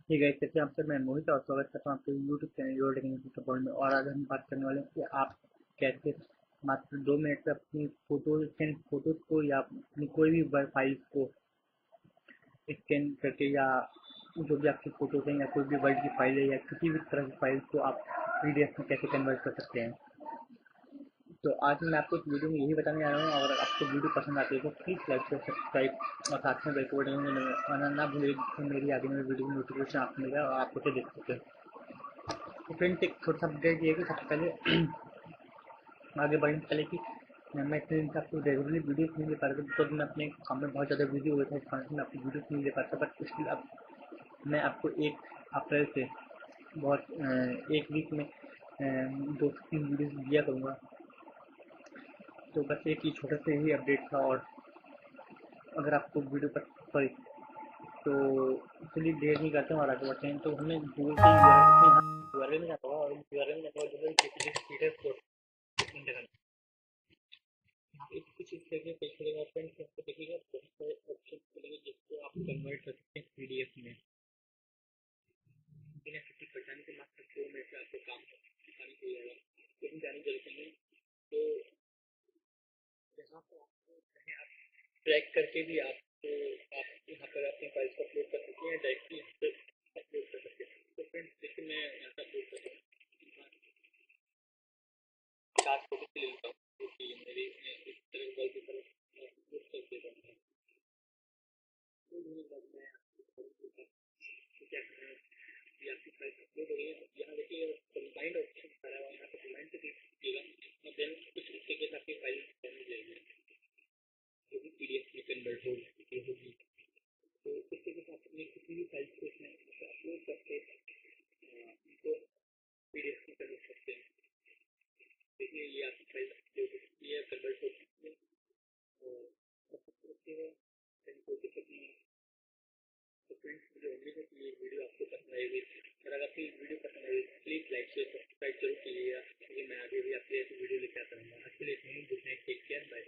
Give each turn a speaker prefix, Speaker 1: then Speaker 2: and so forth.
Speaker 1: ठीक है, कैसे आपसे मैं मोहित और स्वागत करता हूँ आपके यूट्यूब चैनल ऑर्गेनिक सपोर्ट में। और आज हम बात करने वाले हैं कि आप कैसे मात्र 2 मिनट में अपनी फोटोज को या अपनी कोई भी फाइल्स को स्कैन करके, या जो भी आपकी फोटोज हैं या कोई भी वर्ड की फाइल है या किसी भी तरह की फाइल को आप पीडीएफ में कैसे कन्वर्ट कर सकते हैं। तो आज मैं आपको इस वीडियो में यही बताने आ रहा हूँ। अगर आपको वीडियो पसंद आती है तो प्लीज़ लाइक शेयर सब्सक्राइब और साथ में बेल को बटन आना ना भूलिए, जिससे मेरी आगे में वीडियो की नोटिफिकेशन आपको मिलेगा और आप उसे देख सकते हैं। तो फ्रेंड्स, एक छोटा सा अपडेट ये है कि सबसे पहले आगे बढ़ने से पहले कि मैं इतने दिन से आपको रेगुलरली वीडियो नहीं दे पा रहा था, बिकॉज मैं अपने काम में बहुत ज़्यादा बिजी हो गया था, इस कारण से मैं आपको वीडियो नहीं दे पाता। बट इसलिए अब मैं आपको 1 अप्रैल से बहुत एक वीक में 2 से 3 वीडियो दिया करूँगा। तो बस एक ही छोटा सा यही अपडेट था। और अगर आपको वीडियो पर सॉरी, तो चलिए देर नहीं करते हैं और आगे बढ़ते हैं। तो हमें गूगल के यूआरएल में जाता होगा और यूआरएल में जाता होगा जो है यहाँ पे कुछ इस तरह के पेज खुलेगा फ्रेंड्स। आपको देखिएगा बहुत सारे ऑप्शन खुलेंगे जिसको आप कन्वर्ट कर सकते हैं पीडीएफ में बिना किसी परेशानी के। मात्र 2 मिनट में आपको काम आसानी से हो जाएगा। लेकिन जाने की जरूरत नहीं है। तो यहाँ पर आपको चाहे आप ट्रैक करके भी आप यहाँ पर अपनी फाइल्स को अपलोड कर सकते हैं, डायरेक्टली यहाँ पे अपलोड कर सकते हैं। तो फ्रेंड्स देखिए, मैं यहाँ पे अपलोड करता हूँ 4 फोटो ले लेता हूँ जो कि मेरी इस तरह वॉल की तरफ पोस्ट कर देता हूँ। तो ये बात मैं आपको तो क्या करना है कि आपकी फाइल अपलोड हो गई है। यहाँ देखिए कंबाइंड ऑप्शन सारा है, यहाँ पे कंबाइंड से क्लिक कीजिएगा और देन कुछ इस तरीके से आपकी फाइल बन जाएगी जो कि पीडीएफ में कन्वर्ट होगी। तो इस तरीके से आप अपनी किसी भी फाइल को इसमें अपलोड करके उनको पीडीएफ में कन्वर्ट सकते हैं। देखिए ये आपकी फाइल अपलोड हो चुकी है, कन्वर्ट हो चुकी है और सब कुछ ओके है, कोई दिक्कत नहीं है। तो फ्रेंड्स, मुझे उम्मीद है कि ये वीडियो आपको पसंद आएगी। और अगर आपको वीडियो पसंद आएगी प्लीज़ लाइक शेयर सब्सक्राइब जरूर कीजिएगा, क्योंकि मैं आगे भी आपके ऐसी वीडियो लेकर आता रहूँगा। आज के लिए इतना ही। Good night, take care, bye.